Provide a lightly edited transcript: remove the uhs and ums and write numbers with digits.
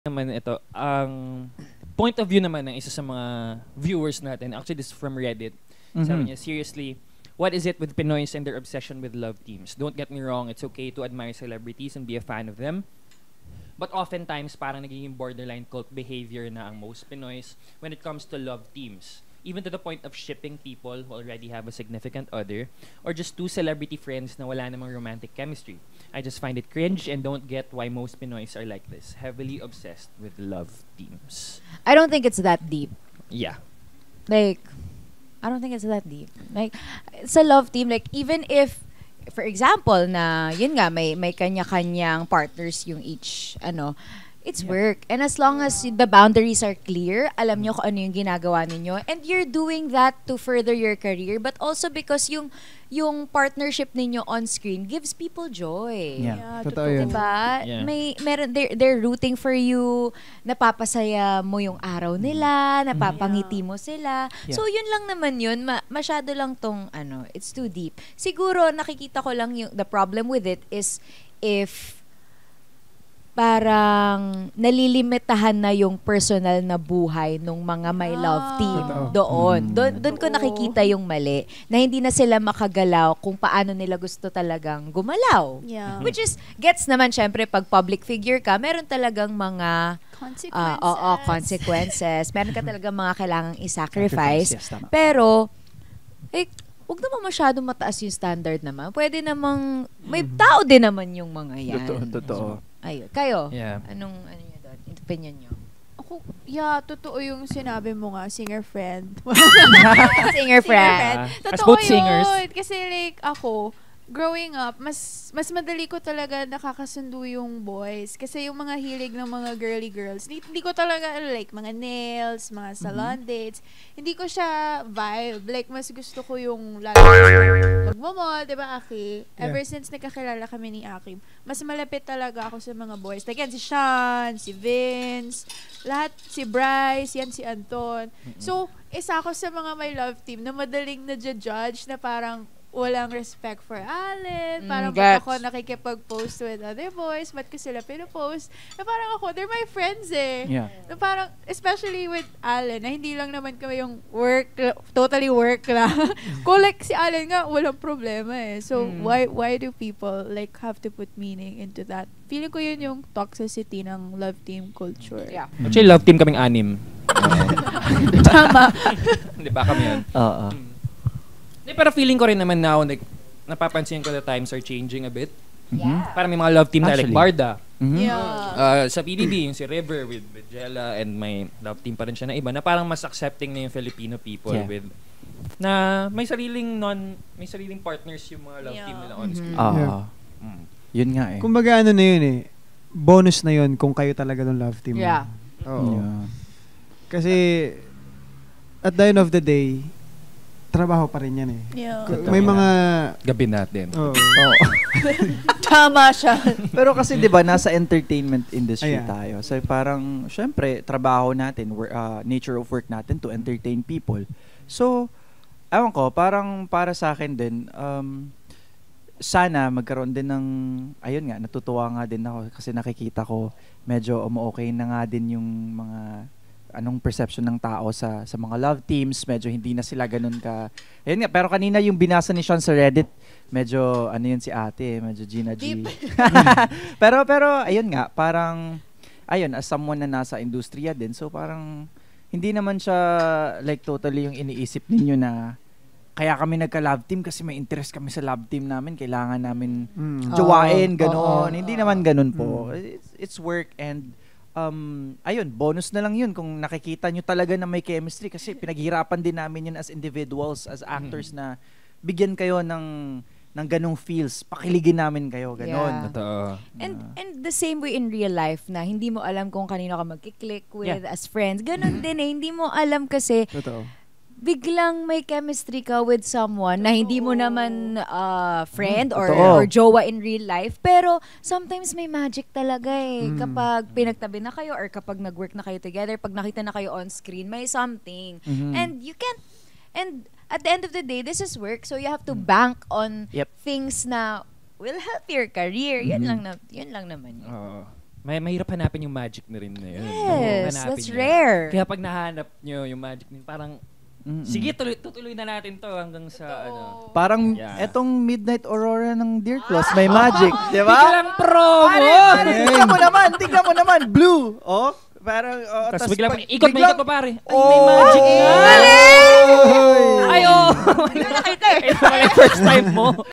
naman ito, ang point of view naman ng isa sa mga viewers natin, actually this is from Reddit. Sabi niya, seriously, what is it with Pinoys and their obsession with love teams? Don't get me wrong, it's okay to admire celebrities and be a fan of them. But oftentimes, parang nagiging borderline cult behavior na ang most Pinoys when it comes to love teams. Even to the point of shipping people who already have a significant other, or just two celebrity friends na wala namang romantic chemistry. I just find it cringe and don't get why most Pinoys are like this, heavily obsessed with love teams. I don't think it's that deep. Yeah. Like, I don't think it's that deep. Like, it's a love team. Like, even if, for example, na, yun nga, may kanya-kanyang partners yung each, it's work. And as long as the boundaries are clear, alam nyo kung ano yung ginagawa ninyo. And you're doing that to further your career, but also because yung partnership ninyo on screen gives people joy. Yeah, totoo yun. Diba? Yeah. Meron, they're rooting for you, napapasaya mo yung araw nila, napapangiti mo sila. Yeah. So, yun lang naman yun. Masyado lang tong, it's too deep. Siguro, nakikita ko lang the problem with it is if parang nalilimitahan na yung personal na buhay nung mga may love team doon. Doon ko nakikita yung mali na hindi na sila makagalaw kung paano nila gusto talagang gumalaw. Yeah. Which is, gets naman syempre pag public figure ka, meron talagang mga consequences. Meron ka talagang mga kailangang i-sacrifice. Yes, tama. Pero, huwag naman masyadong mataas yung standard naman. Pwede namang, may tao din naman yung mga yan. Totoo. Ayun. Kayo, Yeah. anong nyo doon? Opinion nyo? Ako, totoo yung sinabi mo nga, singer friend. Singer friend. As Totoo both singers. yun. Kasi like ako, growing up, mas madali ko talaga nakakasundo yung boys. Kasi yung mga hilig ng mga girly girls, hindi ko talaga like mga nails, mga salon dates. Hindi ko siya vibe. Like, mas gusto ko yung lalo magmamall, di ba, Aki? Ever since nagkakilala kami ni Aki, mas malapit talaga ako sa mga boys. Like, yan si Sean, si Vince, lahat, si Bryce, yan si Anton. So, isa ako sa mga may love team na madaling na-judge na parang walang respect for Allen. Parang ba't ako nakikipag-post with other boys? Ba't ko sila pinopost? Na parang ako, they're my friends eh. Yeah. Na parang, especially with Allen, na hindi lang naman kami yung work, totally work lang. Kung like si Allen nga, walang problema eh. So, why do people like have to put meaning into that? Feeling ko yun yung toxicity ng love team culture. Yeah. Actually, love team kaming 6. Tama. Di ba kami yun? Oo. Pero feeling ko rin naman now, like, napapansin ko the times are changing a bit. Yeah. Parang may mga love team na like Actually. Barda. Yeah. Sa PBB, yung si River with Jella, and may love team pa rin siya na iba na parang mas accepting na yung Filipino people with na may sariling partners yung mga love team nila on screen. Yun nga eh. Kumbaga ano na yun eh, bonus na yun kung kayo talaga ng love team. Yeah. Oo. Yeah. Kasi at the end of the day, trabaho pa rin yan eh. Yeah. May mga Gabi natin. Oo. Tama siya. Pero kasi 'di ba nasa entertainment industry Ayan. tayo. So parang syempre trabaho natin, nature of work natin to entertain people. So ewan ko, parang para sa akin din sana magkaroon din ng ayun nga, natutuwa nga din ako kasi nakikita ko medyo okay na nga din yung mga anong perception ng tao sa mga love teams, medyo hindi na sila ganun ka. Ayun nga, pero kanina yung binasa ni Sean sa Reddit, medyo ano yun si ate, medyo Gina G. pero ayun nga, parang ayun, as someone na nasa industriya din, so parang hindi naman siya like totally yung iniisip ninyo na kaya kami nagka-love team kasi may interest kami sa love team namin, kailangan namin jowain, gano'n. Hindi naman ganun po. It's work and ayun, bonus na lang yun kung nakikita nyo talaga na may chemistry kasi pinaghirapan din namin yun as individuals, as actors na bigyan kayo ng ganong feels, pakiligin namin kayo, ganon. Yeah. Totoo. And the same way in real life na hindi mo alam kung kanino ka magkiklik with as friends. Ganon din eh, hindi mo alam kasi Totoo. biglang may chemistry ka with someone na hindi mo naman friend or jowa in real life. Pero sometimes may magic talaga eh. Kapag pinagtabi na kayo or kapag nag-work na kayo together, pag nakita na kayo on screen, may something. And you can't, and at the end of the day, this is work. So you have to bank on things na will help your career. Yun lang naman yun. mahirap hanapin yung magic na rin na yun. Yes, Hanapin that's yun. rare. Kaya pag nahanap nyo yung magic na yun, parang, Mm-mm. sige, tutuloy na natin to hanggang sa, ano. Parang Yeah. etong Midnight Aurora ng Dear Claws, may magic, di ba? Biglang promo! Pare, tingnan mo naman, blue. Oh, parang, Tapos tas biglang, pag- ikot biglang- pa pare. Ay, may magic na! Oy! Ay, oh! Ito pala yung first time mo.